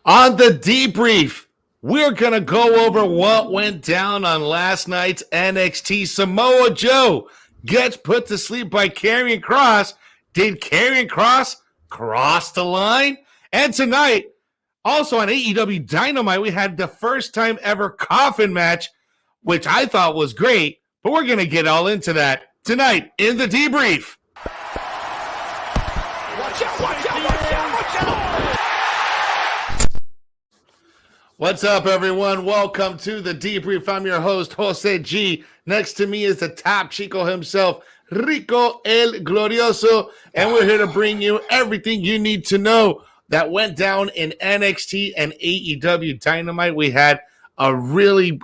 On the debrief, we're going to go over what went down on last night's NXT. Samoa Joe gets put to sleep by Karrion Kross. Did Karrion Kross cross the line? And tonight, also on AEW Dynamite, we had the first time ever Coffin Match, which I thought was great, but we're going to get all into that tonight in the debrief. Watch out, watch out, watch out, watch out! What's up, everyone? Welcome to the debrief. I'm your host, Jose G. Next to me is the top Chico himself, Rico el Glorioso, and we're here to bring you everything you need to know that went down in NXT and AEW Dynamite. We had a really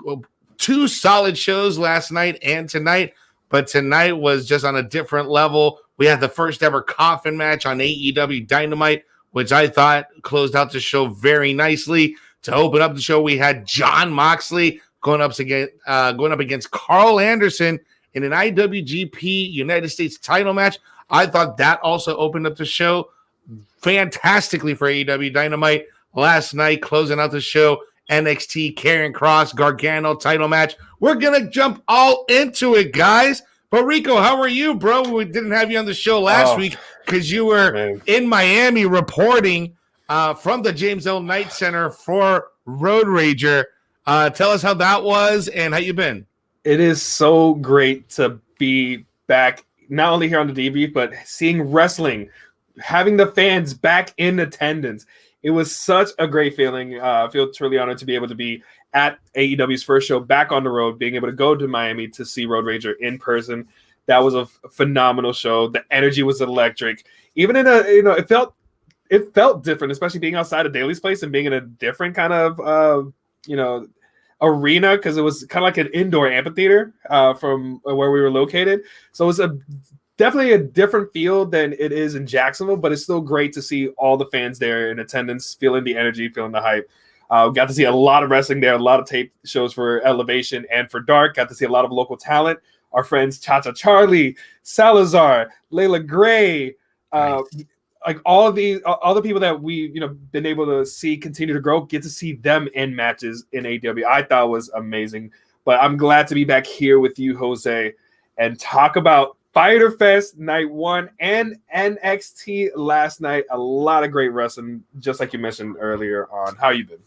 two solid shows last night and tonight, but tonight was just on a different level. We had the first ever Coffin Match on AEW Dynamite, which I thought closed out the show very nicely. To open up the show, we had Jon Moxley going up against Carl Anderson in an IWGP United States title match. I thought that also opened up the show fantastically for AEW Dynamite. Last night, closing out the show, NXT Karrion Kross Gargano title match. We're going to jump all into it, guys. But Rico, how are you, bro? We didn't have you on the show last week because you were in Miami reporting from the James L. Knight Center for Road Rager. Tell us how that was and how you been. It is so great to be back, not only here on the debrief, but seeing wrestling, having the fans back in attendance. It was such a great feeling. I feel truly honored to be able to be at AEW's first show back on the road, being able to go to Miami to see Road Rager in person. That was a phenomenal show. The energy was electric. Even in it felt different, especially being outside of Daly's place and being in a different kind of, arena, because it was kind of like an indoor amphitheater from where we were located. So it was definitely a different feel than it is in Jacksonville, but it's still great to see all the fans there in attendance, feeling the energy, feeling the hype. Got to see a lot of wrestling there, a lot of tape shows for Elevation and for Dark. Got to see a lot of local talent. Our friends Cha-Cha Charlie, Salazar, Layla Gray, nice. Like all the people that we been able to see continue to grow, get to see them in matches in AEW. I thought was amazing. But I'm glad to be back here with you, Jose, and talk about Fyter Fest Night 1 and NXT last night. A lot of great wrestling, just like you mentioned earlier on. How you been?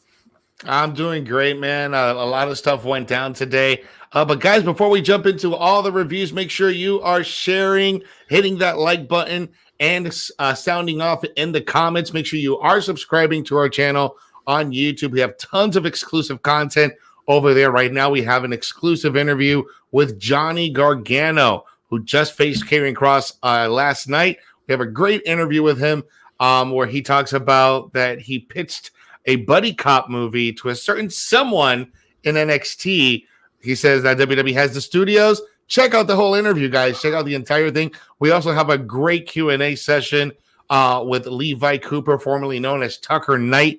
I'm doing great, man. A lot of stuff went down today. But guys, before we jump into all the reviews, make sure you are sharing, hitting that like button, and sounding off in the comments. Make sure you are subscribing to our channel on YouTube. We have tons of exclusive content over there. Right now, we have an exclusive interview with Johnny Gargano, who just faced Karrion Kross last night. We have a great interview with him where he talks about that he pitched a buddy cop movie to a certain someone in NXT. He says that WWE has the studios. Check out the whole interview, guys. Check out the entire thing. We also have a great Q&A session with Levi Cooper, formerly known as Tucker Knight,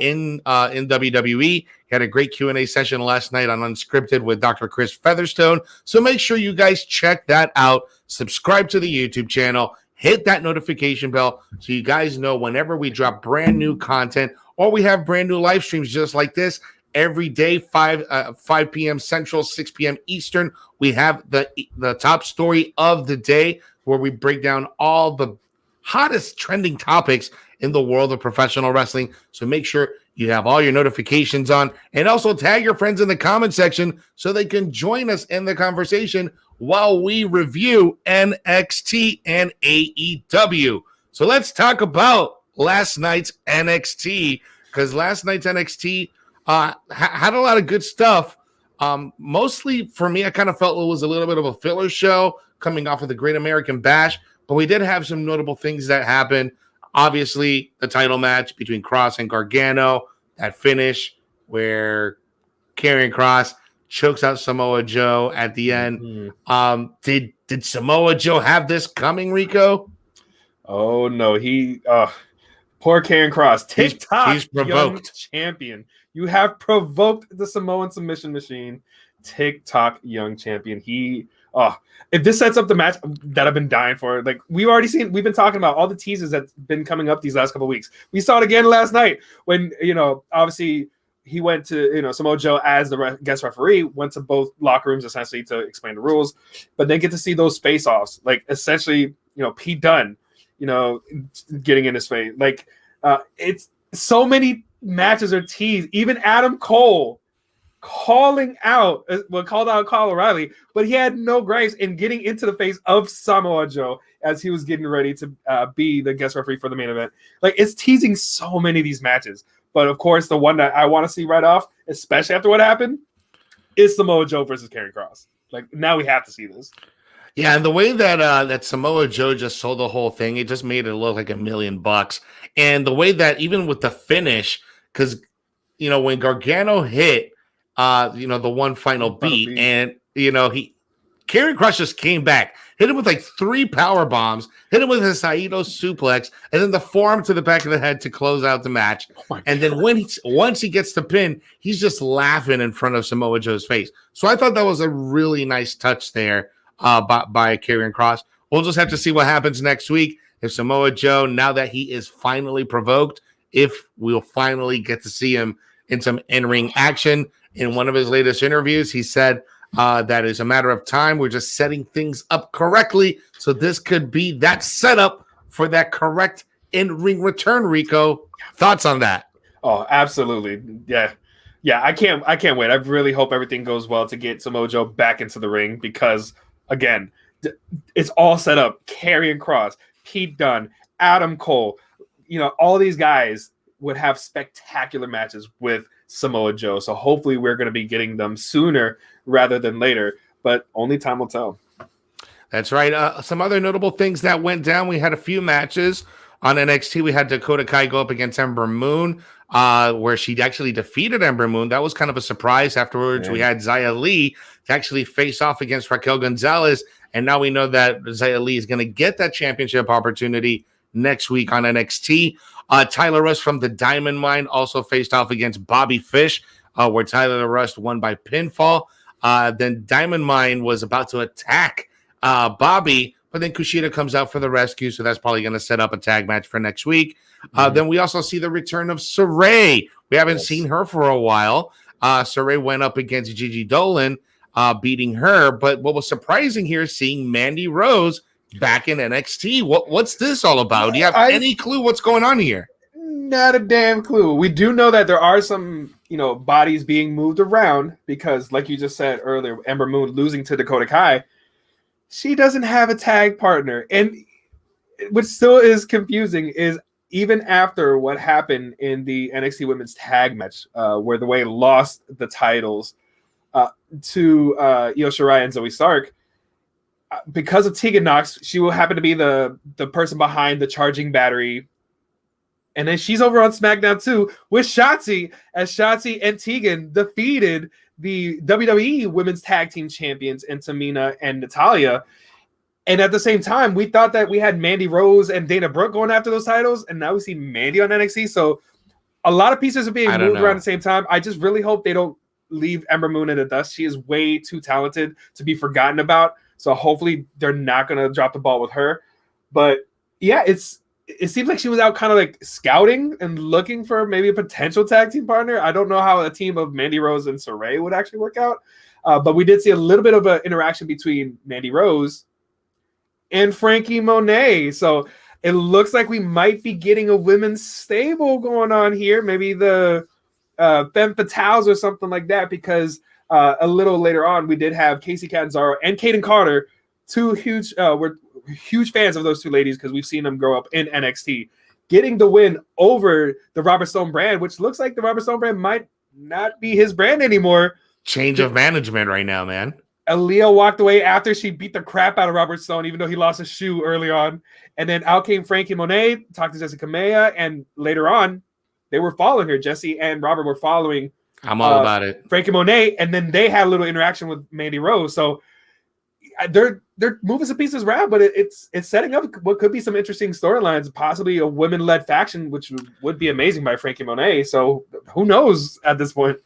in WWE. He had a great Q&A session last night on Unscripted with Dr. Chris Featherstone. So make sure you guys check that out. Subscribe to the YouTube channel. Hit that notification bell so you guys know whenever we drop brand new content or we have brand new live streams just like this. Every day, 5 p.m. Central, 6 p.m. Eastern, we have the top story of the day where we break down all the hottest trending topics in the world of professional wrestling. So make sure you have all your notifications on and also tag your friends in the comment section so they can join us in the conversation while we review NXT and AEW. So let's talk about last night's NXT, because last night's NXT had a lot of good stuff. Mostly for me, I kind of felt it was a little bit of a filler show coming off of the Great American Bash, but we did have some notable things that happened. Obviously, the title match between Kross and Gargano, that finish where Karrion Kross chokes out Samoa Joe at the end. Did Samoa Joe have this coming, Rico? Oh, no. Poor Karrion Kross. TikTok he's provoked. Young champion. You have provoked the Samoan Submission Machine. TikTok young champion. He Oh, if this sets up the match that I've been dying for, like we've been talking about all the teasers that's been coming up these last couple of weeks. We saw it again last night when, obviously he went to, Samoa Joe as the guest referee, went to both locker rooms essentially to explain the rules, but then get to see those face-offs, like essentially, Pete Dunne, getting in his face. Like it's so many matches are teased. Even Adam Cole called out Kyle O'Reilly, but he had no gripes in getting into the face of Samoa Joe as he was getting ready to be the guest referee for the main event. Like, it's teasing so many of these matches. But of course, the one that I want to see right off, especially after what happened, is Samoa Joe versus Karrion Kross. Like, now we have to see this. Yeah, and the way that Samoa Joe just sold the whole thing, it just made it look like $1 million. And the way that even with the finish, because when Gargano hit, the one final beat, and Karrion Kross just came back, hit him with like 3 power bombs, hit him with a Saito suplex, and then the forearm to the back of the head to close out the match. And then once he gets the pin, he's just laughing in front of Samoa Joe's face. So I thought that was a really nice touch there by Karrion Kross. We'll just have to see what happens next week. If Samoa Joe, now that he is finally provoked, if we'll finally get to see him in some in-ring action. In one of his latest interviews, he said that it's a matter of time. We're just setting things up correctly. So this could be that setup for that correct in-ring return, Rico. Thoughts on that? Oh, absolutely. Yeah. I can't wait. I really hope everything goes well to get Samoa Joe back into the ring because, again, it's all set up. Karrion Kross, Pete Dunne, Adam Cole, all these guys would have spectacular matches with Samoa Joe. So hopefully we're going to be getting them sooner rather than later, but only time will tell. That's right. Some other notable things that went down. We had a few matches on NXT. We had Dakota Kai go up against Ember Moon, where she actually defeated Ember Moon. That was kind of a surprise. Afterwards, we had Xia Li to actually face off against Raquel Gonzalez. And now we know that Xia Li is going to get that championship opportunity next week on NXT. Tyler Rust from the Diamond Mine also faced off against Bobby Fish, where Tyler Rust won by pinfall. Then Diamond Mine was about to attack Bobby, but then Kushida comes out for the rescue, so that's probably going to set up a tag match for next week. Then we also see the return of Saray. We haven't seen her for a while. Saray went up against Gigi Dolan, beating her, but what was surprising here is seeing Mandy Rose back in NXT. What's this all about? Do you have any clue what's going on here? Not a damn clue. We do know that there are some, bodies being moved around because, like you just said earlier, Ember Moon losing to Dakota Kai, she doesn't have a tag partner. And what still is confusing is even after what happened in the NXT Women's Tag match, where the Way lost the titles to Io Shirai and Zoe Stark, because of Tegan Nox, she will happen to be the person behind the charging battery. And then she's over on SmackDown too with Shotzi, as Shotzi and Tegan defeated the WWE Women's Tag Team Champions and Tamina and Natalya. And at the same time, we thought that we had Mandy Rose and Dana Brooke going after those titles, and now we see Mandy on NXT. So a lot of pieces are being moved around at the same time. I just really hope they don't leave Ember Moon in the dust. She is way too talented to be forgotten about. So hopefully they're not going to drop the ball with her. But yeah, it seems like she was out kind of like scouting and looking for maybe a potential tag team partner. I don't know how a team of Mandy Rose and Saray would actually work out. But we did see a little bit of an interaction between Mandy Rose and Frankie Monet. So it looks like we might be getting a women's stable going on here. Maybe the Femme Fatales or something like that, because a little later on, we did have Casey Catanzaro and Kaden Carter, two huge, we're huge fans of those two ladies because we've seen them grow up in NXT, getting the win over the Robert Stone brand, which looks like the Robert Stone brand might not be his brand anymore. Change of management right now, man. Aaliyah walked away after she beat the crap out of Robert Stone, even though he lost a shoe early on. And then out came Frankie Monet, talked to Jessica Maya, and later on, they were following her. Jesse and Robert were following I'm all about it. Frankie Monet, and then they had a little interaction with Mandy Rose. So they're moving some pieces around, but it's setting up what could be some interesting storylines, possibly a women-led faction, which would be amazing by Frankie Monet. So who knows at this point?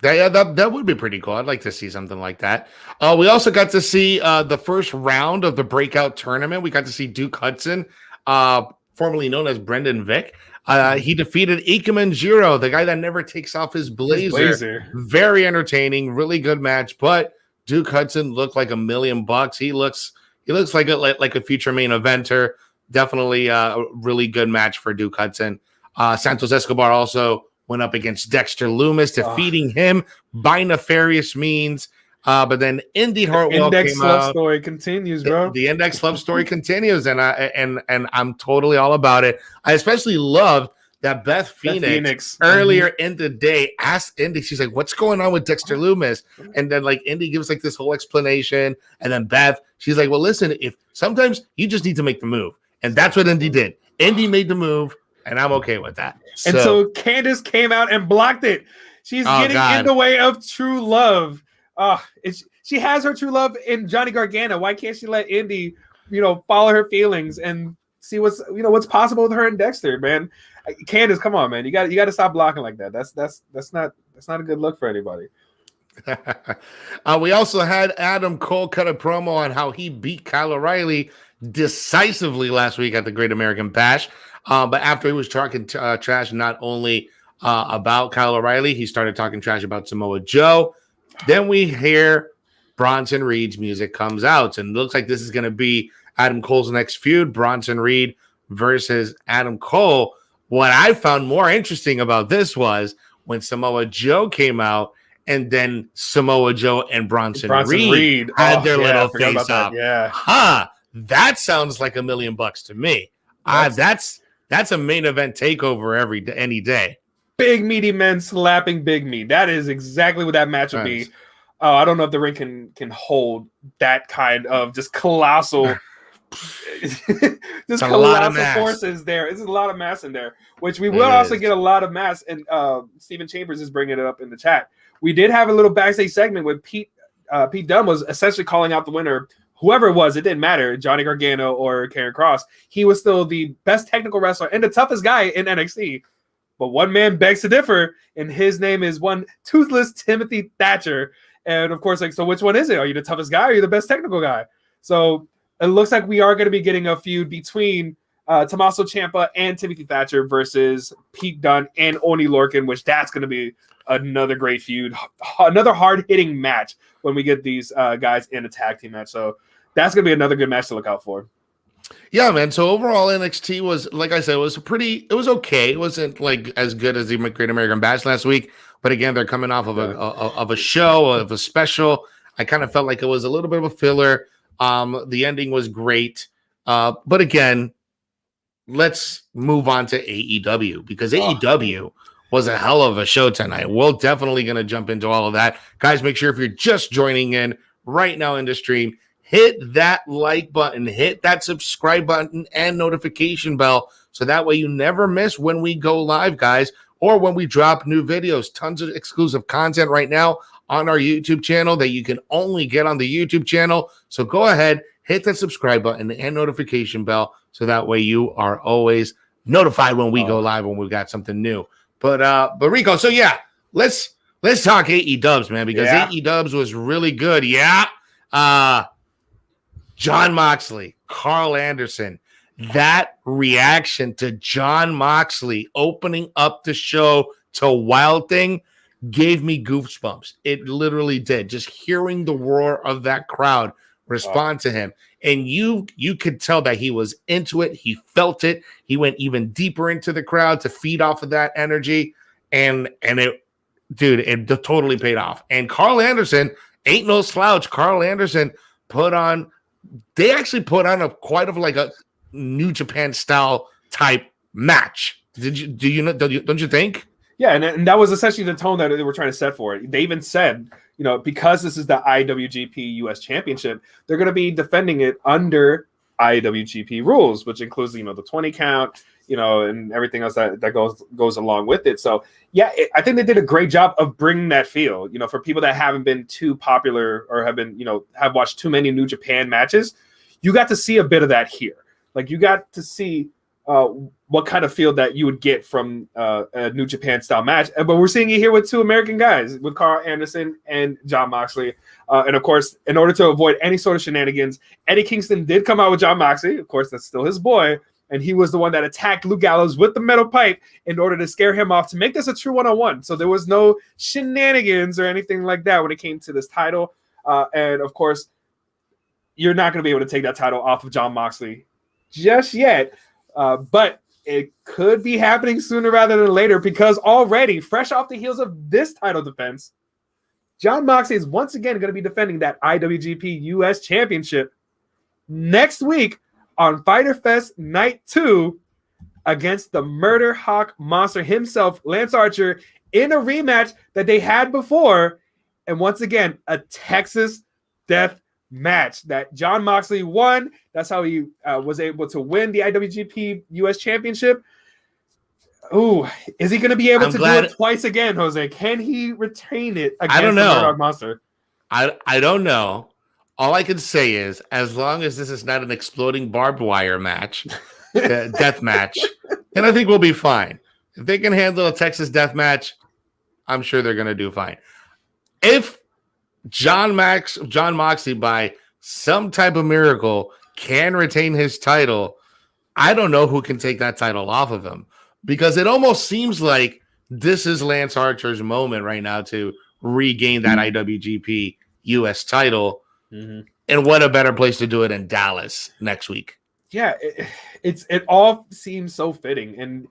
That would be pretty cool. I'd like to see something like that. We also got to see the first round of the breakout tournament. We got to see Duke Hudson, formerly known as Brendan Vick. He defeated Ikemen Jiro, the guy that never takes off his blazer. Very entertaining, really good match. But Duke Hudson looked like $1,000,000. He looks like a future main eventer. Definitely a really good match for Duke Hudson. Santos Escobar also went up against Dexter Lumis, defeating him by nefarious means. But then Indy Hartwell Index came love out. story continues, bro. The Index love story continues, and I'm totally all about it. I especially loved that Beth Phoenix earlier in the day asked Indy, she's like, "What's going on with Dexter Lumis?" And then like Indy gives like this whole explanation, and then Beth, she's like, "Well, listen, if sometimes you just need to make the move," and that's what Indy did. Indy made the move. And I'm okay with that. And so Candice came out and blocked it. She's getting in the way of true love. She has her true love in Johnny Gargano. Why can't she let Indy, follow her feelings and see what's possible with her and Dexter, man? Candice, come on, man. You got to stop blocking like that. That's not a good look for anybody. We also had Adam Cole cut a promo on how he beat Kyle O'Reilly decisively last week at the Great American Bash. But after he was talking trash not only about Kyle O'Reilly, he started talking trash about Samoa Joe. Then we hear Bronson Reed's music comes out, and it looks like this is going to be Adam Cole's next feud, Bronson Reed versus Adam Cole. What I found more interesting about this was when Samoa Joe came out, and then Samoa Joe and Bronson Reed had their little face off. Yeah. That sounds like $1,000,000 to me. That's a main event takeover any day. Big meaty men slapping big meat. That is exactly what that match would be. Oh, I don't know if the ring can hold that kind of just colossal, colossal forces there. There's a lot of mass in there, which we will also get a lot of mass. And Stephen Chambers is bringing it up in the chat. We did have a little backstage segment with Pete. Pete Dunne was essentially calling out the winner. Whoever it was, it didn't matter, Johnny Gargano or Karrion Kross. He was still the best technical wrestler and the toughest guy in NXT. But one man begs to differ, and his name is one toothless Timothy Thatcher. And of course, so which one is it? Are you the toughest guy or are you the best technical guy? So it looks like we are going to be getting a feud between Tommaso Ciampa and Timothy Thatcher versus Pete Dunne and Oni Lorcan, which that's going to be another great feud, another hard-hitting match when we get these guys in a tag team match. So that's going to be another good match to look out for. Yeah, man. So overall, NXT was, like I said, it was okay. It wasn't like as good as the Great American Bash last week. But again, they're coming off of a show, of a special. I kind of felt like it was a little bit of a filler. The ending was great. But again, let's move on to AEW because AEW was a hell of a show tonight. We're definitely going to jump into all of that. Guys, make sure if you're just joining in right now in the stream, hit that like button, hit that subscribe button and notification bell so that way you never miss when we go live, guys, or when we drop new videos. Tons of exclusive content right now on our YouTube channel that you can only get on the YouTube channel. So go ahead, hit that subscribe button and notification bell so that way you are always notified when we go live when we've got something new. But Rico, so yeah, let's talk AEW, man, because AEW was really good. Yeah. Jon Moxley, Carl Anderson, that reaction to Jon Moxley opening up the show to Wild Thing gave me goosebumps. It literally did. Just hearing the roar of that crowd respond to him. And you could tell that he was into it. He felt it. He went even deeper into the crowd to feed off of that energy. And it totally paid off. And Carl Anderson ain't no slouch. Carl Anderson they actually put on quite a New Japan style type match. Don't you think? Yeah, and that was essentially the tone that they were trying to set for it. They even said, because this is the IWGP US Championship, they're going to be defending it under IWGP rules, which includes, the 20 count, and everything else that goes along with it. So, yeah, I think they did a great job of bringing that feel, for people that haven't been too popular or have watched too many New Japan matches. You got to see a bit of that here. Like, you got to see what kind of feel that you would get from a New Japan style match. But we're seeing it here with two American guys, with Carl Anderson and Jon Moxley. And of course, in order to avoid any sort of shenanigans, Eddie Kingston did come out with Jon Moxley. Of course, that's still his boy. And he was the one that attacked Luke Gallows with the metal pipe in order to scare him off to make this a true one-on-one. So there was no shenanigans or anything like that when it came to this title. And of course, you're not going to be able to take that title off of Jon Moxley just yet. But it could be happening sooner rather than later, because already, fresh off the heels of this title defense, Jon Moxley is once again going to be defending that IWGP US Championship next week on Fyter Fest Night 2 against the Murder Hawk Monster himself, Lance Archer, in a rematch that they had before. And once again, a Texas death match that Jon Moxley won. That's how he was able to win the IWGP US Championship. Ooh, is he going to be able to do it twice again, Jose? Can he retain it against the Murder Hawk Monster? I don't know. All I can say is, as long as this is not an exploding barbed wire match, death match, then I think we'll be fine. If they can handle a Texas death match, I'm sure they're going to do fine. If Jon Moxley, by some type of miracle, can retain his title, I don't know who can take that title off of him, because it almost seems like this is Lance Archer's moment right now to regain that IWGP US title. Mm-hmm. And what a better place to do it in Dallas next week. Yeah, it all seems so fitting, and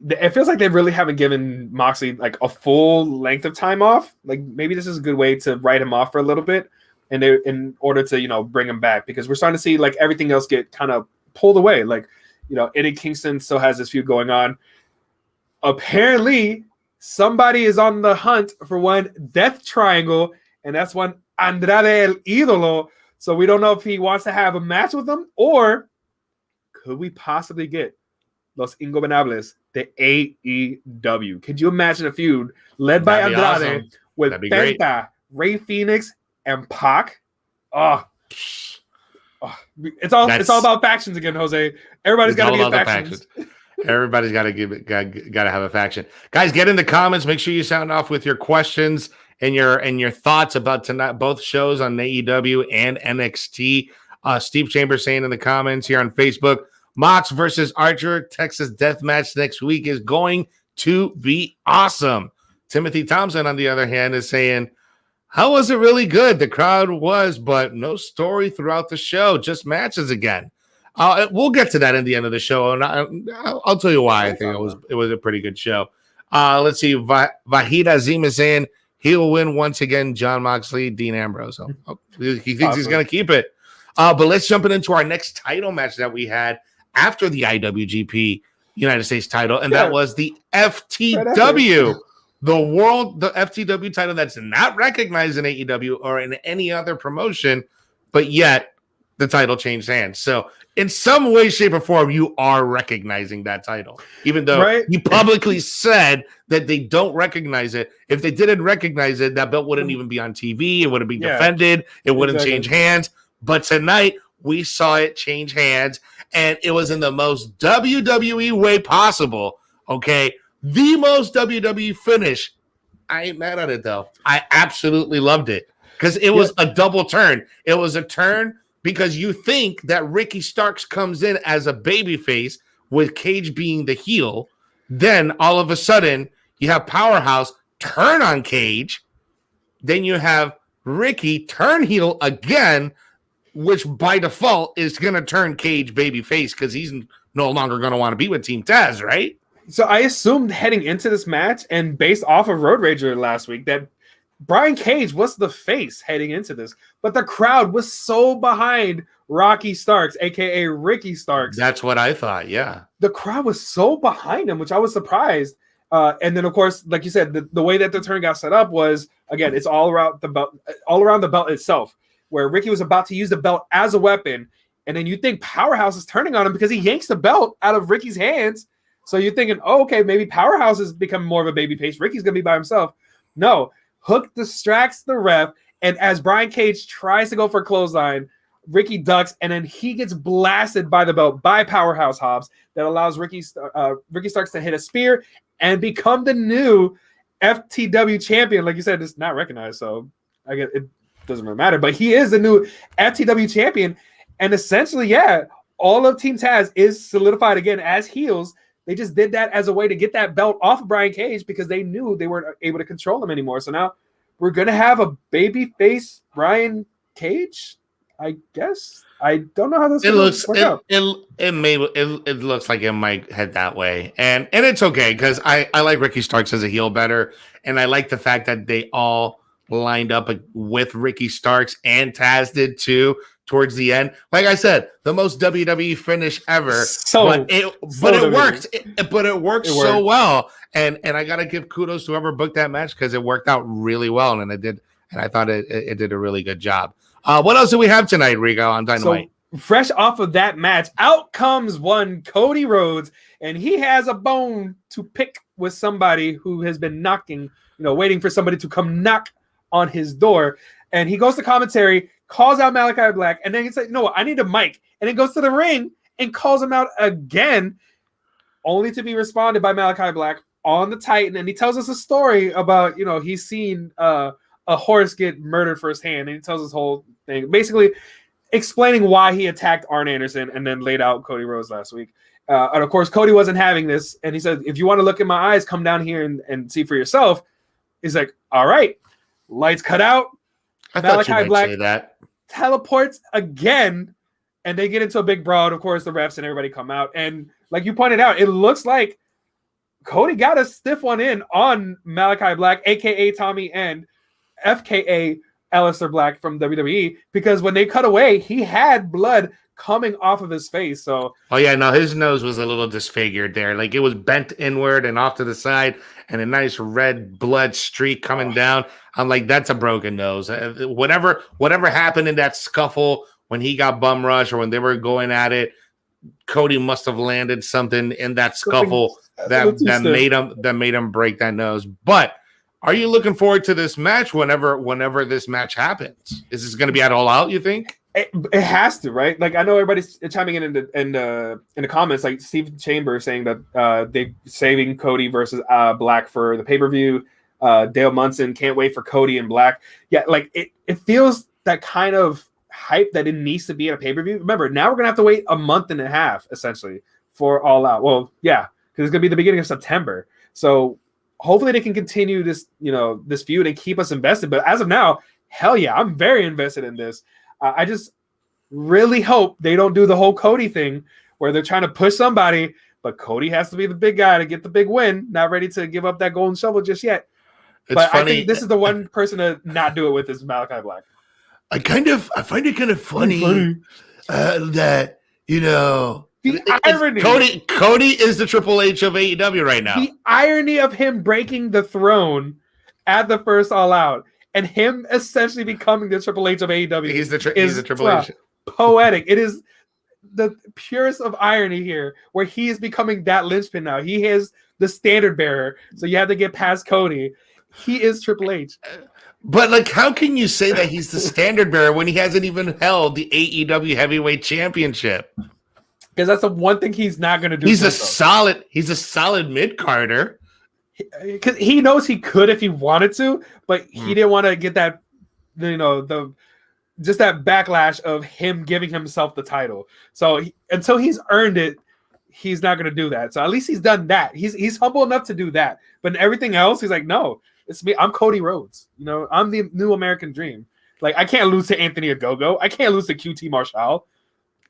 it feels like they really haven't given Moxley like a full length of time off. Like maybe this is a good way to write him off for a little bit, and in order to bring him back, because we're starting to see like everything else get kind of pulled away. Like Eddie Kingston still has this feud going on. Apparently, somebody is on the hunt for one Death Triangle, and that's one Andrade El Idolo. So we don't know if he wants to have a match with them, or could we possibly get Los Ingobernables, the AEW? Could you imagine a feud led by Andrade with Penta, Rey Fenix, and Pac? It's all about factions again, Jose. Everybody's got to be in factions. Everybody's got to have a faction. Guys, get in the comments. Make sure you sound off with your questions and your thoughts about tonight, both shows on AEW and NXT. Steve Chambers saying in the comments here on Facebook, Mox versus Archer Texas Death Match next week is going to be awesome. Timothy Thompson, on the other hand, is saying, how was it really good? The crowd was, but no story throughout the show, just matches again. We'll get to that in the end of the show, and I'll tell you why I think it was a pretty good show. Let's see. Vahida Zim is saying he'll win once again, Jon Moxley, Dean Ambrose. He thinks he's going to keep it. But let's jump into our next title match that we had after the IWGP United States title, and that was the FTW, the FTW title that's not recognized in AEW or in any other promotion, but yet the title changed hands. So in some way, shape, or form, you are recognizing that title, even though you publicly said that they don't recognize it. If they didn't recognize it, that belt wouldn't even be on TV. It wouldn't be defended. It wouldn't change hands. But tonight, we saw it change hands, and it was in the most WWE way possible, okay? The most WWE finish. I ain't mad at it, though. I absolutely loved it because it was a double turn. It was a turn because you think that Ricky Starks comes in as a babyface with Cage being the heel. Then, all of a sudden, you have Powerhouse turn on Cage. Then you have Ricky turn heel again, which by default is going to turn Cage babyface because he's no longer going to want to be with Team Taz, right? So I assumed heading into this match and based off of Road Rager last week that Brian Cage was the face heading into this, but the crowd was so behind Rocky Starks, a.k.a. Ricky Starks. That's what I thought, yeah. The crowd was so behind him, which I was surprised. And then, of course, like you said, the way that the turn got set up was, again, it's all around the belt itself, where Ricky was about to use the belt as a weapon, and then you think Powerhouse is turning on him because he yanks the belt out of Ricky's hands. So you're thinking, oh, okay, maybe Powerhouse has become more of a babyface. Ricky's going to be by himself. No, Hook distracts the ref, and as Brian Cage tries to go for a clothesline, Ricky ducks, and then he gets blasted by the belt by Powerhouse Hobbs. That allows Ricky Starks to hit a spear and become the new FTW champion. Like you said, it's not recognized, so I guess it doesn't really matter. But he is the new FTW champion, and essentially, yeah, all of Team Taz is solidified again as heels. They just did that as a way to get that belt off of Brian Cage because they knew they weren't able to control him anymore. So now we're gonna have a babyface Brian Cage, I guess. I don't know how this looks. It looks like it might head that way, and it's okay because I like Ricky Starks as a heel better, and I like the fact that they all lined up with Ricky Starks and Taz did too towards the end. Like I said, the most WWE finish ever. But it worked. It worked so well, and I gotta give kudos to whoever booked that match because it worked out really well, and it did. And I thought it did a really good job. What else do we have tonight, Rico, on Dynamite? So, fresh off of that match, out comes one Cody Rhodes, and he has a bone to pick with somebody who has been knocking, waiting for somebody to come knock on his door. And he goes to commentary, calls out Malachi Black, and then he's like, no, I need a mic. And then goes to the ring and calls him out again, only to be responded by Malachi Black on the Titan. And he tells us a story about, he's seen a horse get murdered firsthand. And he tells his whole thing, basically explaining why he attacked Arn Anderson and then laid out Cody Rhodes last week. And of course, Cody wasn't having this. And he said, if you want to look in my eyes, come down here and see for yourself. He's like, all right, lights cut out. I thought you might say that. Teleports again, and they get into a big brawl. Of course, the refs and everybody come out. And like you pointed out, it looks like Cody got a stiff one in on Malachi Black, a.k.a. Tommy, and FKA Aleister Black from WWE, because when they cut away, he had blood coming off of his face. So, his nose was a little disfigured there. Like it was bent inward and off to the side, and a nice red blood streak coming down. I'm like, that's a broken nose. Whatever happened in that scuffle when he got bum rushed or when they were going at it, Cody must have landed something in that scuffle that made him break that nose. But are you looking forward to this match whenever this match happens? Is this going to be at All Out, you think? It has to, right? Like I know everybody's chiming in the comments, like Steve Chambers saying that they saving Cody versus Black for the pay-per-view. Dale Munson can't wait for Cody and Black. Yeah, like it feels that kind of hype that it needs to be at a pay-per-view. Remember, now we're gonna have to wait a month and a half essentially for All Out. Well, yeah, because it's gonna be the beginning of September. So hopefully they can continue this, this feud and keep us invested. But as of now, hell yeah, I'm very invested in this. I just really hope they don't do the whole Cody thing where they're trying to push somebody, but Cody has to be the big guy to get the big win. Not ready to give up that golden shovel just yet. But funny. I think this is the one person to not do it with is Malachi Black. I find it kind of funny that the irony. Cody is the Triple H of AEW right now. The irony of him breaking the throne at the first All Out and him essentially becoming the Triple H of AEW. He's the Triple H. Poetic. It is the purest of irony here, where he is becoming that linchpin now. He is the standard bearer. So you have to get past Cody. He is Triple H. But like, how can you say that he's the standard bearer when he hasn't even held the AEW Heavyweight Championship? Because that's the one thing he's not going to do. He's a solid mid-carder. Because he knows he could if he wanted to, but he didn't want to get that, just that backlash of him giving himself the title. So until he's earned it, he's not going to do that. So at least he's done that. He's humble enough to do that. But in everything else, he's like, no, it's me. I'm Cody Rhodes. I'm the new American dream. Like, I can't lose to Anthony Ogogo. I can't lose to QT Marshall.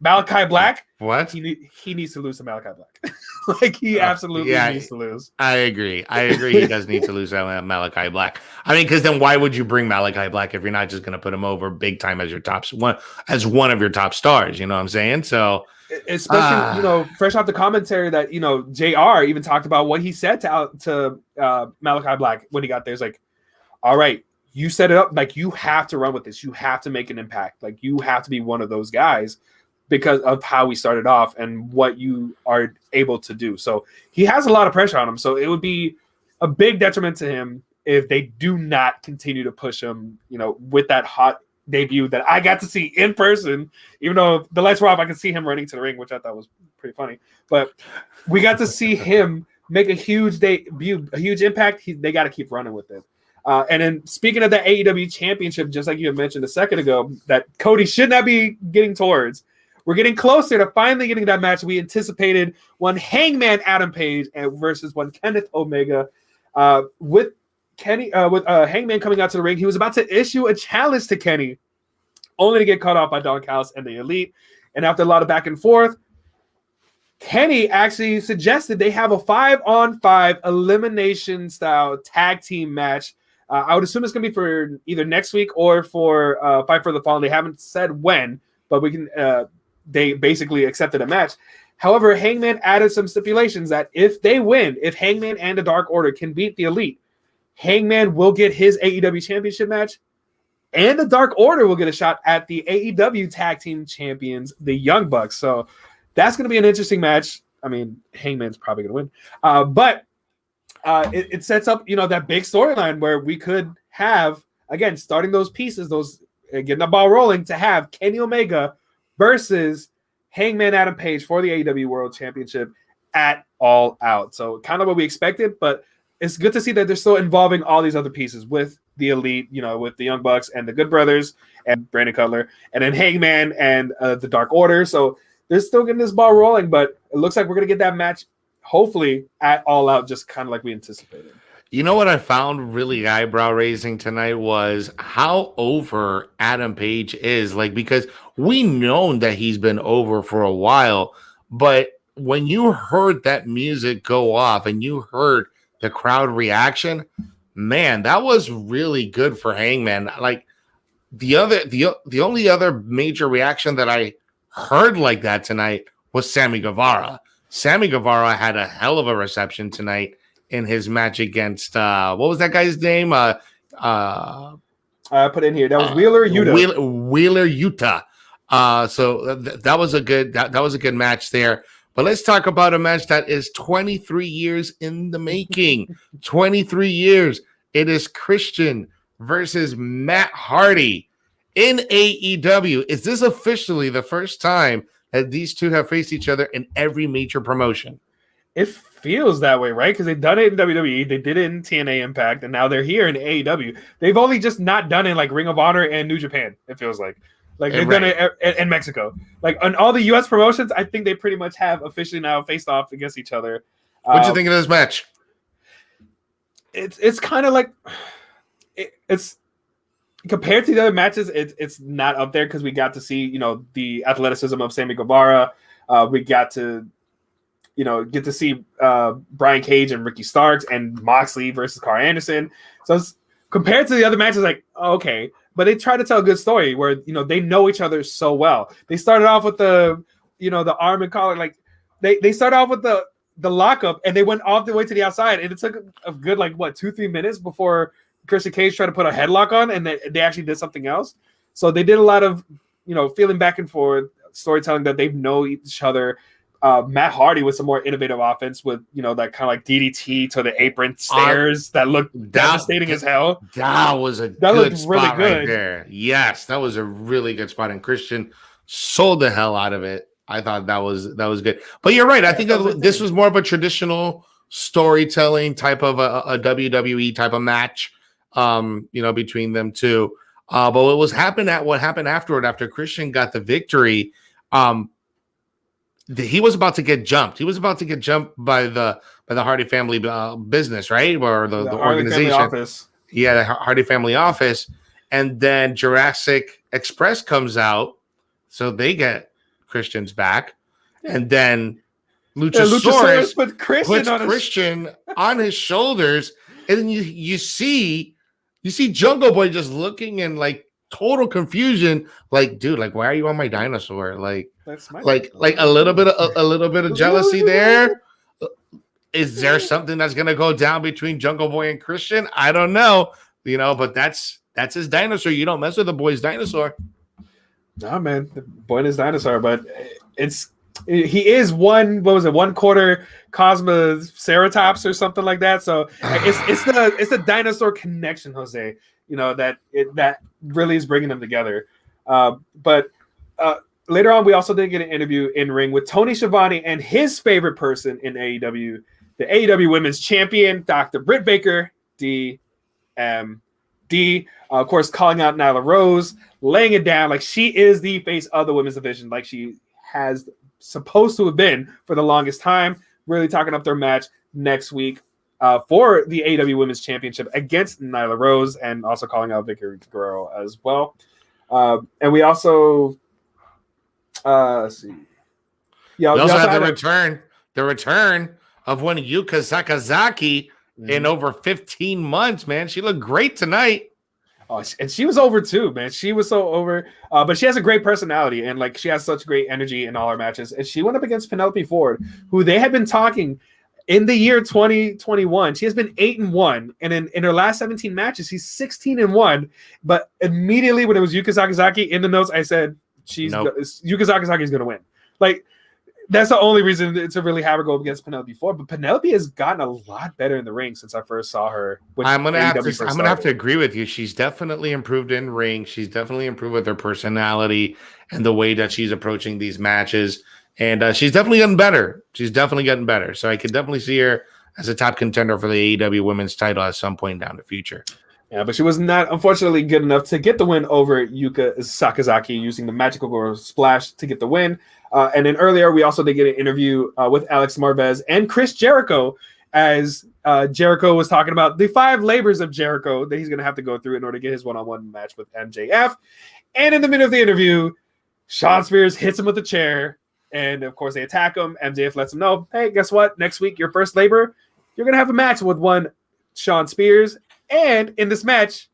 Malachi Black, what? He needs to lose to Malachi Black. Like, he absolutely needs to lose. I agree. He does need to lose to Malachi Black. I mean, because then why would you bring Malachi Black if you're not just going to put him over big time as one of your top stars? You know what I'm saying? So, especially fresh off the commentary that JR even talked about what he said to Malachi Black when he got there. It's like, all right, you set it up. Like, you have to run with this. You have to make an impact. Like, you have to be one of those guys, because of how we started off and what you are able to do. So he has a lot of pressure on him. So it would be a big detriment to him if they do not continue to push him, with that hot debut that I got to see in person. Even though the lights were off, I could see him running to the ring, which I thought was pretty funny. But we got to see him make a huge debut, a huge impact. They got to keep running with it. And then speaking of the AEW Championship, just like you had mentioned a second ago, that Cody should not be getting towards. We're getting closer to finally getting that match we anticipated. One Hangman Adam Page versus one Kenneth Omega. With Hangman coming out to the ring, he was about to issue a challenge to Kenny, only to get cut off by Doghouse and the Elite. And after a lot of back and forth, Kenny actually suggested they have a 5-on-5 elimination style tag team match. I would assume it's going to be for either next week or for Fight for the Fallen. They haven't said when, but we can. They basically accepted a match. However, Hangman added some stipulations that if they win, if Hangman and the Dark Order can beat the Elite, Hangman will get his AEW Championship match, and the Dark Order will get a shot at the AEW Tag Team Champions, the Young Bucks. So that's going to be an interesting match. I mean, Hangman's probably going to win, but it sets up, that big storyline where we could have, again, starting those pieces, getting the ball rolling to have Kenny Omega versus Hangman Adam Page for the AEW World Championship at All Out. So kind of what we expected, but it's good to see that they're still involving all these other pieces with the Elite, with the Young Bucks and the Good Brothers and Brandon Cutler, and then Hangman and the Dark Order. So they're still getting this ball rolling, but it looks like we're going to get that match hopefully at All Out, just kind of like we anticipated. You know what I found really eyebrow raising tonight was how over Adam Page is. Because we known that he's been over for a while, but when you heard that music go off and you heard the crowd reaction, man, that was really good for Hangman. The only other major reaction that I heard like that tonight was Sammy Guevara. Sammy Guevara had a hell of a reception tonight in his match against what was that guy's name? I put in here. That was Wheeler Yuta. Wheeler Yuta. So that was a good match there. But let's talk about a match that is 23 years in the making. 23 years. It is Christian versus Matt Hardy in AEW. Is this officially the first time that these two have faced each other in every major promotion? It feels that way, right? Because they've done it in WWE, they did it in TNA Impact, and now they're here in AEW. They've only just not done it like Ring of Honor and New Japan. It feels like they've done it in Mexico. On all the US promotions, I think they pretty much have officially now faced off against each other. What do you think of this match? It's kind of like it's compared to the other matches, it's not up there because we got to see the athleticism of Sammy Guevara. We got to get to see Brian Cage and Ricky Starks and Moxley versus Carl Anderson. So it's, compared to the other matches, okay, but they try to tell a good story where they know each other so well. They started off with the arm and collar, they started off with the lockup and they went all the way to the outside, and it took a good 2-3 minutes before Christian Cage tried to put a headlock on, and they actually did something else. So they did a lot of feeling back and forth storytelling that they know each other. Matt Hardy with some more innovative offense with that kind of DDT to the apron stairs that looked devastating as hell. That was a good spot right there. Yes, that was a really good spot, and Christian sold the hell out of it. I thought that was good. But you're right. I think this was more of a traditional storytelling type of a WWE type of match, between them two. But what happened afterward, after Christian got the victory, he was about to get jumped. He was about to get jumped by the Hardy family business, right? Or the organization. Office. Yeah, the Hardy family office. And then Jurassic Express comes out, so they get Christian's back. And then Luchasaurus puts Christian on his shoulders, and then you see Jungle Boy just looking in total confusion, dude, why are you on my dinosaur? That's my a little bit of jealousy there. Is there something that's gonna go down between Jungle Boy and Christian? I don't know, but that's his dinosaur. You don't mess with the boy's dinosaur. Nah, man, the boy and his dinosaur. But it's He is one quarter Cosmoceratops or something like that. So it's the dinosaur connection, Jose. That really is bringing them together. But later on, we also did get an interview in ring with Tony Schiavone and his favorite person in AEW, the AEW Women's Champion, Dr. Britt Baker, DMD. Of course, calling out Nyla Rose, laying it down like she is the face of the women's division, like she has supposed to have been for the longest time. Really talking up their match next week for the AEW Women's Championship against Nyla Rose, and also calling out Vicky Guerrero as well. And we also let's see. Yeah, we also had the return of one Yuka Sakazaki in over 15 months, man. She looked great tonight. Oh, and she was over too, man. She was so over. But she has a great personality, and like she has such great energy in all her matches. And she went up against Penelope Ford, who they had been talking in the year 2021. She has been 8-1, and in her last 17 matches, she's 16-1. But immediately when it was Yuka Sakazaki in the notes, I said Yuka Sakazaki is going to win. Like, that's the only reason to really have her go up against Penelope Ford. But Penelope has gotten a lot better in the ring since I first saw her. I'm gonna have to agree with you. She's definitely improved in ring. She's definitely improved with her personality and the way that she's approaching these matches. And she's definitely getting better. So I could definitely see her as a top contender for the AEW Women's title at some point down the future. Yeah, but she was not, unfortunately, good enough to get the win over Yuka Sakazaki using the Magical Girl Splash to get the win. And then earlier, we also did get an interview with Alex Marvez and Chris Jericho, as Jericho was talking about the 5 labors of Jericho that he's going to have to go through in order to get his one-on-one match with MJF. And in the middle of the interview, Shawn Spears hits him with a chair. And, of course, they attack him. MJF lets him know, hey, guess what? Next week, your first labor, you're going to have a match with one Shawn Spears. And in this match,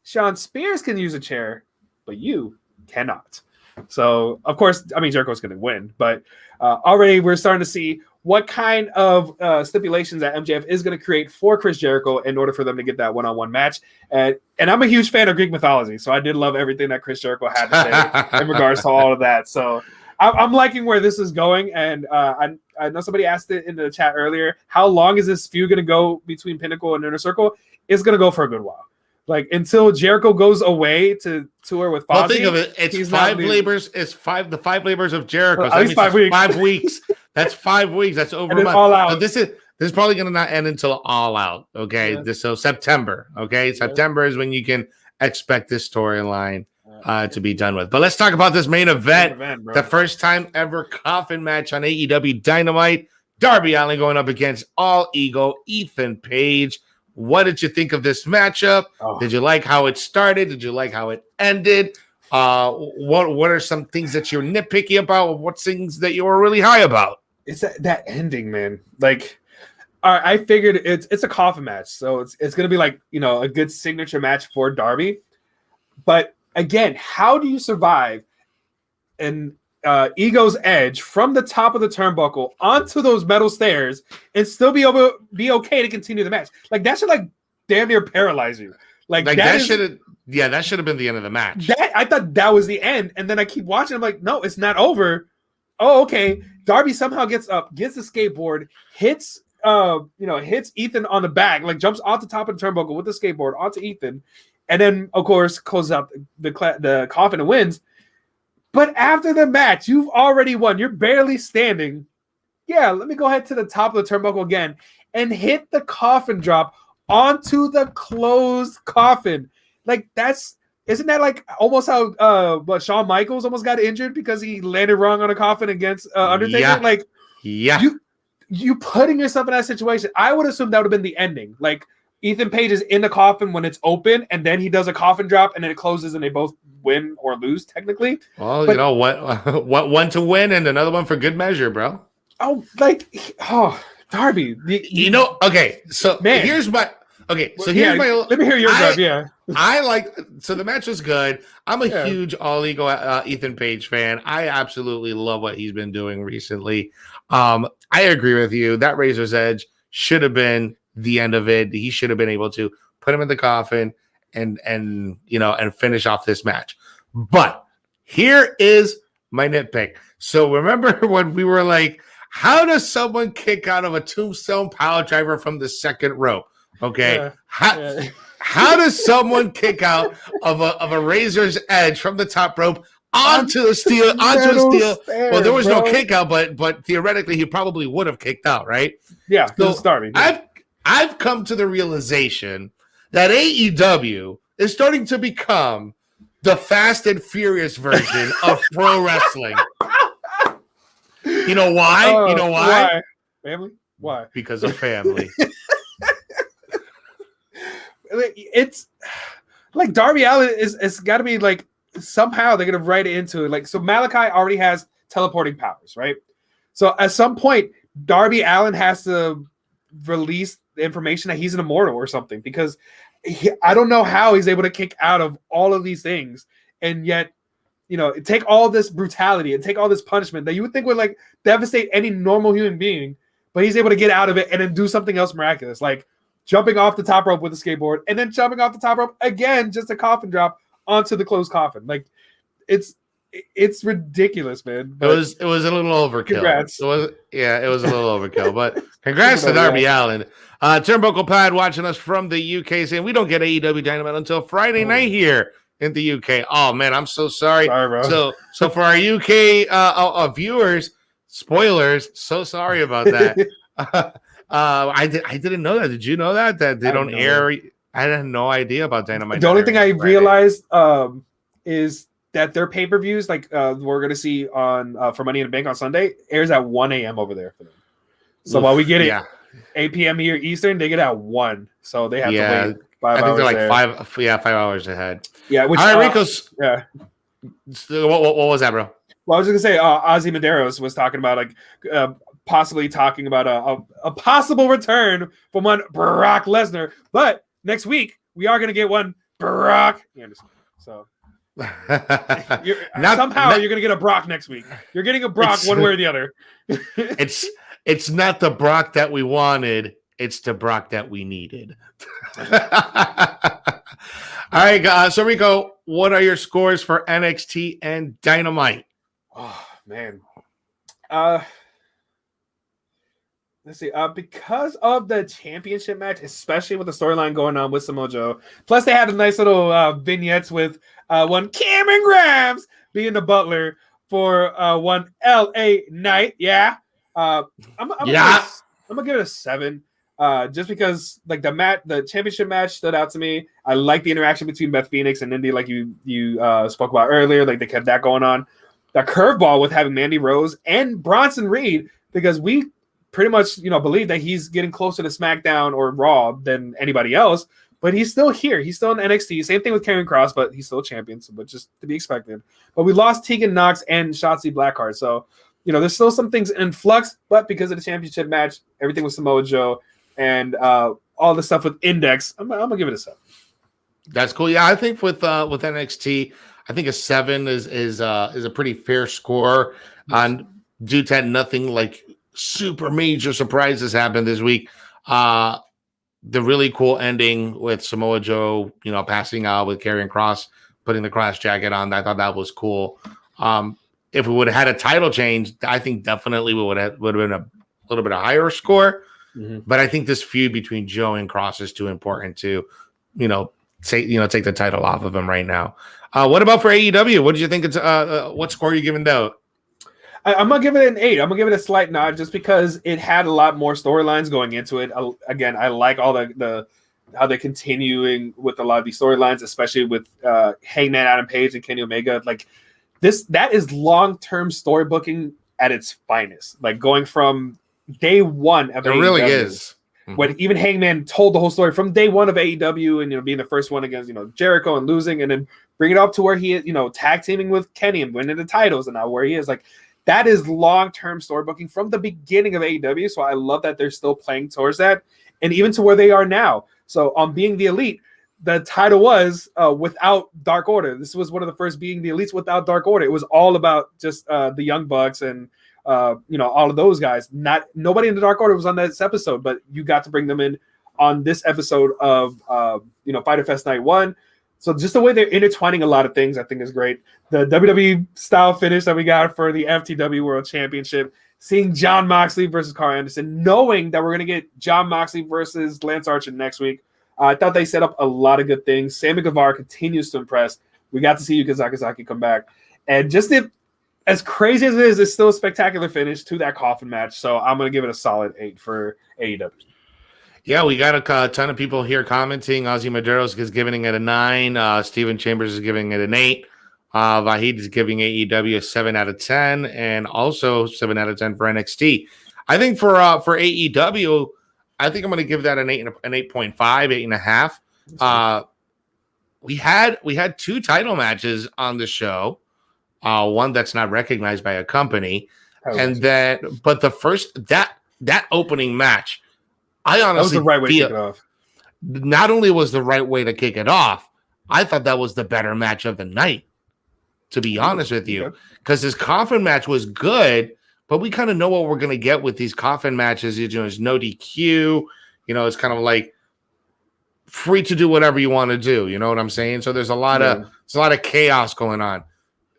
Shawn Spears can use a chair, but you cannot. So, of course, I mean, Jericho's going to win. But already we're starting to see what kind of stipulations that MJF is going to create for Chris Jericho in order for them to get that one-on-one match. And I'm a huge fan of Greek mythology, so I did love everything that Chris Jericho had to say in regards to all of that. So I'm liking where this is going. And I know somebody asked it in the chat earlier, how long is this feud going to go between Pinnacle and Inner Circle? It's going to go for a good while. Like, until Jericho goes away to tour with Fozzy. Well, think of it. It's 5 labors. It's the 5 labors of Jericho. At least 5 weeks. 5 weeks. That's 5 weeks. That's over a month. All out. So this is probably going to not end until All Out. Okay. Yeah. So September. Okay. Yeah. September is when you can expect this storyline to be done with. But let's talk about this main event. The first time ever coffin match on AEW Dynamite. Darby Allin going up against All Ego Ethan Page. What did you think of this matchup? Oh. Did you like how it started? Did you like how it ended? What are some things that you're nitpicky about? What things that you were really high about? It's that ending, man. Like, all right, I figured it's a coffin match, so it's gonna be like, a good signature match for Darby. But again, how do you survive an Ego's edge from the top of the turnbuckle onto those metal stairs and still be okay to continue the match? Like, that should damn near paralyze you. Like that should have been the end of the match. I thought that was the end, and then I keep watching. I'm like, no, it's not over. Oh, okay. Darby somehow gets up, gets the skateboard, hits Ethan on the back, like jumps off the top of the turnbuckle with the skateboard onto Ethan, and then of course closes out the coffin and wins. But after the match, you've already won. You're barely standing. Yeah, let me go ahead to the top of the turnbuckle again and hit the coffin drop onto the closed coffin. Like, isn't that like almost how Shawn Michaels almost got injured because he landed wrong on a coffin against Undertaker? Yeah. Like, yeah, you putting yourself in that situation. I would assume that would have been the ending. Like, Ethan Page is in the coffin when it's open, and then he does a coffin drop, and then it closes, and they both win or lose technically. Well, what one to win and another one for good measure, bro. Darby. Okay, so man. Here's my let me hear your drive. Yeah, so the match was good. I'm a huge All Ego Ethan Page fan. I absolutely love what he's been doing recently. I agree with you. That Razor's Edge should have been the end of it. He should have been able to put him in the coffin and finish off this match. But here is my nitpick. So remember when we were like, how does someone kick out of a tombstone power driver from the second rope? Okay. How does someone kick out of a razor's edge from the top rope onto a steel? Well, there was no kick out, but theoretically he probably would have kicked out, right? Yeah, so starting. Yeah. I've come to the realization that AEW is starting to become the Fast and Furious version of pro wrestling. You know why? You know why? Family? Why? Because of family. It's like Darby Allin it's got to be like somehow they're gonna write it into it. Like, so Malachi already has teleporting powers, right? So at some point, Darby Allin has to release the information that he's an immortal or something, because I don't know how he's able to kick out of all of these things and yet, you know, take all this brutality and take all this punishment that you would think would like devastate any normal human being, but he's able to get out of it and then do something else miraculous, like jumping off the top rope with a skateboard and then jumping off the top rope again, just a coffin drop onto the closed coffin. Like, it's ridiculous, man. But it was a little overkill. Congrats. It was a little overkill, but congrats to Darby Allin. Turnbuckle Pad watching us from the UK saying we don't get AEW Dynamite until Friday night here in the UK. Oh man, I'm so sorry. Sorry, bro. So for our UK viewers, spoilers. So sorry about that. I didn't know that. Did you know that they don't air? I had no idea about Dynamite. The only thing I realized is that their pay-per-views, like we're gonna see on for Money in the Bank on Sunday, airs at 1 a.m. over there for them. So while we get it 8 p.m. here Eastern, they get it at 1. So they have to wait 5 hours. I think they're like there. 5 hours ahead. Yeah. Which, all right, Rico's. Yeah. What was that, bro? Well, I was just gonna say, Ozzy Medeiros was talking about possibly talking about a possible return from one Brock Lesnar, but next week we are gonna get one Brock Anderson. So you're gonna get a Brock next week. You're getting a Brock one way or the other. It's not the Brock that we wanted. It's the Brock that we needed. All right, guys. So Rico, what are your scores for NXT and Dynamite? Oh man. Let's see. Because of the championship match, especially with the storyline going on with Samoa Joe, plus they had a nice little vignettes with one Cameron Grimes being the butler for one LA Knight. Yeah. I'm gonna give it a 7. Just because like the championship match stood out to me. I like the interaction between Beth Phoenix and Indy, like you spoke about earlier. Like they kept that going on. The curveball with having Mandy Rose and Bronson Reed, because we pretty much believe that he's getting closer to SmackDown or Raw than anybody else, but he's still here. He's still in NXT. Same thing with Karrion Kross, but he's still champion, so but just to be expected. But we lost Tegan Nox and Shotzi Blackheart, so there's still some things in flux. But because of the championship match, everything with Samoa Joe and all the stuff with Index, I'm gonna give it a 7. That's cool. Yeah, I think with NXT, I think a 7 is a pretty fair score on due to nothing like super major surprises happened this week. The really cool ending with Samoa Joe, passing out with Karrion Kross, putting the cross jacket on. I thought that was cool. If we would have had a title change, I think definitely we would have been a little bit of higher score. Mm-hmm. But I think this feud between Joe and Kross is too important to, take the title off of him right now. What about for AEW? What did you think? What score are you giving out? I'm gonna give it an 8. I'm gonna give it a slight nod just because it had a lot more storylines going into it. Again, I like all the how they're continuing with a lot of these storylines, especially with Hangman Adam Page and Kenny Omega. Like that is long-term story booking at its finest. Like going from day one of AEW. It really is. When even Hangman told the whole story from day one of AEW and being the first one against Jericho and losing, and then bring it up to where he is, tag teaming with Kenny and winning the titles, and now where he is. Like that is long-term story booking from the beginning of AEW. So I love that they're still playing towards that, and even to where they are now. So on Being the Elite, the title was without Dark Order. This was one of the first Being the Elites without Dark Order. It was all about just the Young Bucks and all of those guys. Nobody in the Dark Order was on this episode, but you got to bring them in on this episode of Fyter Fest Night 1. So just the way they're intertwining a lot of things, I think is great. The WWE style finish that we got for the FTW World Championship, seeing Jon Moxley versus Carl Anderson, knowing that we're going to get Jon Moxley versus Lance Archer next week. I thought they set up a lot of good things. Sammy Guevara continues to impress. We got to see Yuka Sakazaki come back. And just as crazy as it is, it's still a spectacular finish to that coffin match. So I'm going to give it a solid 8 for AEW. Yeah, we got a ton of people here commenting. Ozzy Maderos is giving it a 9. Steven Chambers is giving it an 8. Vahid is giving AEW a 7 out of 10, and also 7 out of 10 for NXT. I think for AEW, I think I'm going to give that an 8.5, 8.5. We had 2 title matches on the show. One that's not recognized by a company, but the first that opening match, I honestly that was the right way to kick it off. Not only was the right way to kick it off, I thought that was the better match of the night, to be honest with you, because his coffin match was good, but we kind of know what we're going to get with these coffin matches. It's no DQ, it's kind of like free to do whatever you want to do. You know what I'm saying? So there's a lot of chaos going on.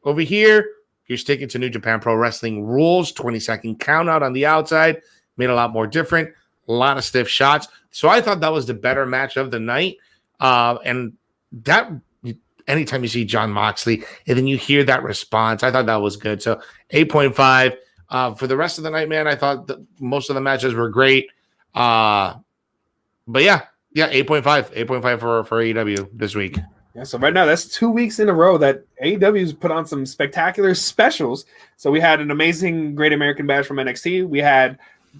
Over here, you're sticking to New Japan Pro Wrestling rules, 20-second count out on the outside, made a lot more different. A lot of stiff shots. So I thought that was the better match of the night. And that anytime you see Jon Moxley and then you hear that response, I thought that was good. So 8.5. For the rest of the night, man, I thought that most of the matches were great. But yeah, 8.5. 8.5 for AEW this week. Yeah, so right now that's 2 weeks in a row that AEW's put on some spectacular specials. So we had an amazing Great American Bash from NXT. We had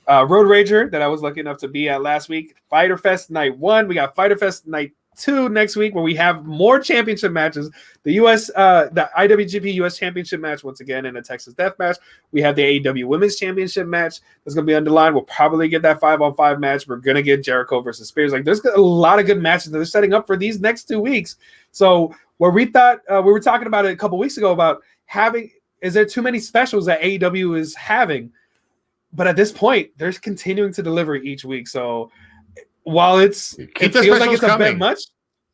Road Rager that I was lucky enough to be at last week. Fyter Fest Night 1. We got Fyter Fest Night 2 next week, where we have more championship matches. The IWGP US Championship match once again in a Texas Death Match. We have the AEW Women's Championship match that's going to be underlined. We'll probably get that 5-on-5 match. We're going to get Jericho versus Spears. Like, there's a lot of good matches that they're setting up for these next 2 weeks. So where we thought we were talking about it a couple weeks ago about is there too many specials that AEW is having? But at this point, they're continuing to deliver each week. So while it feels like it's a bit much,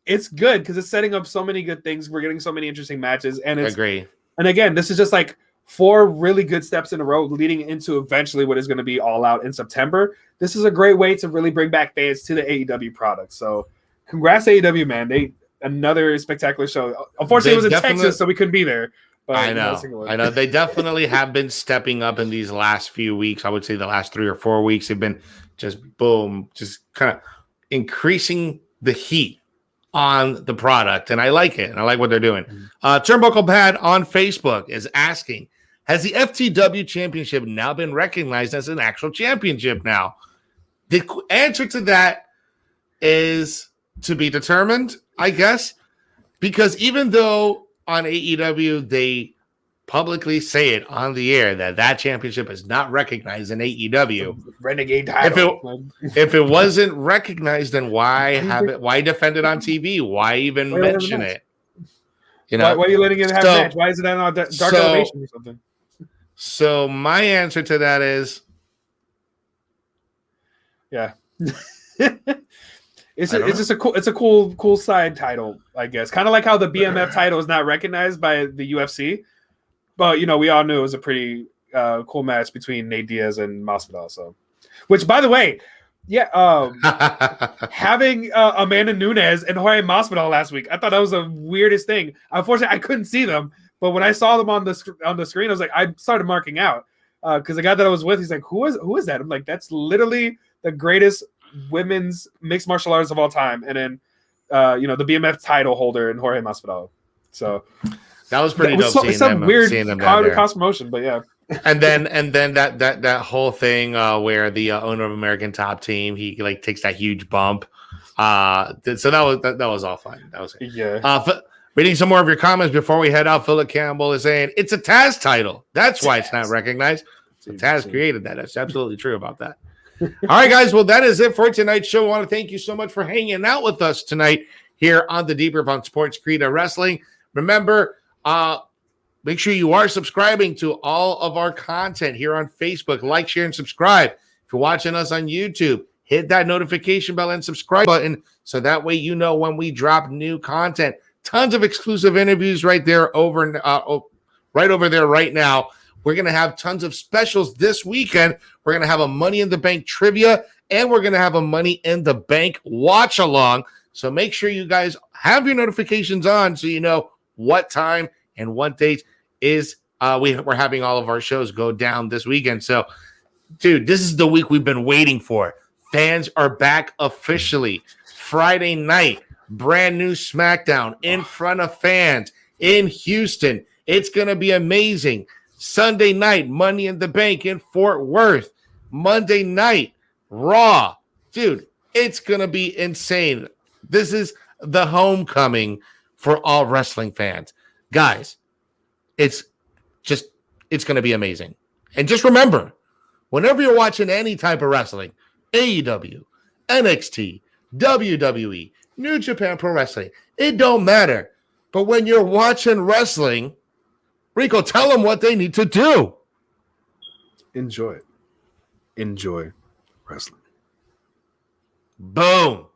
it's good because it's setting up so many good things. We're getting so many interesting matches. And I agree. And again, this is just like 4 really good steps in a row leading into eventually what is going to be All Out in September. This is a great way to really bring back fans to the AEW product. So congrats AEW, man. Another spectacular show. Unfortunately, it was in Texas, so we couldn't be there. But I know. They definitely have been stepping up in these last few weeks. I would say the last 3 or 4 weeks have been just kind of increasing the heat on the product. And I like it. And I like what they're doing. Turnbuckle Pad on Facebook is asking, has the FTW Championship now been recognized as an actual championship now? The answer to that is to be determined, I guess, because even though on AEW they publicly say it on the air that championship is not recognized in AEW, renegade title. If it wasn't recognized, then why defend it on TV? Why even mention it? Why are you letting it have a match? Why is it on Dark Elevation or something? So my answer to that is, yeah. It's a cool side title, I guess. Kind of like how the BMF title is not recognized by the UFC, but we all knew it was a pretty cool match between Nate Diaz and Masvidal. So, which, by the way, having Amanda Nunes and Jorge Masvidal last week, I thought that was the weirdest thing. Unfortunately, I couldn't see them, but when I saw them on the screen, I was like, I started marking out because the guy that I was with, he's like, who is that? I'm like, that's literally the greatest women's mixed martial arts of all time, and then the BMF title holder and Jorge Masvidal. So that was pretty dope. Some weird cross promotion, but yeah. And then that whole thing where the owner of American Top Team, he takes that huge bump. So that was all fine. That was it. Yeah. Reading some more of your comments before we head out. Philip Campbell is saying it's a Taz title. That's why it's not recognized. So Taz created that. That's absolutely true about that. All right, guys. Well, that is it for tonight's show. I want to thank you so much for hanging out with us tonight here on the Debrief on Sportskeeda Wrestling. Remember, make sure you are subscribing to all of our content here on Facebook. Like, share, and subscribe. If you're watching us on YouTube, hit that notification bell and subscribe button so that way you know when we drop new content. Tons of exclusive interviews right there right over there right now. We're going to have tons of specials this weekend. We're going to have a Money in the Bank trivia, and we're going to have a Money in the Bank watch along. So make sure you guys have your notifications on so you know what time and what date is we're having all of our shows go down this weekend. So, dude, this is the week we've been waiting for. Fans are back officially. Friday night, brand new SmackDown in front of fans in Houston. It's going to be amazing. Sunday night, Money in the Bank in Fort Worth. Monday night, Raw. Dude, it's going to be insane. This is the homecoming for all wrestling fans. Guys, it's going to be amazing. And just remember, whenever you're watching any type of wrestling, AEW, NXT, WWE, New Japan Pro Wrestling, it don't matter. But when you're watching wrestling, Rico, tell them what they need to do. Enjoy it. Enjoy wrestling. Boom.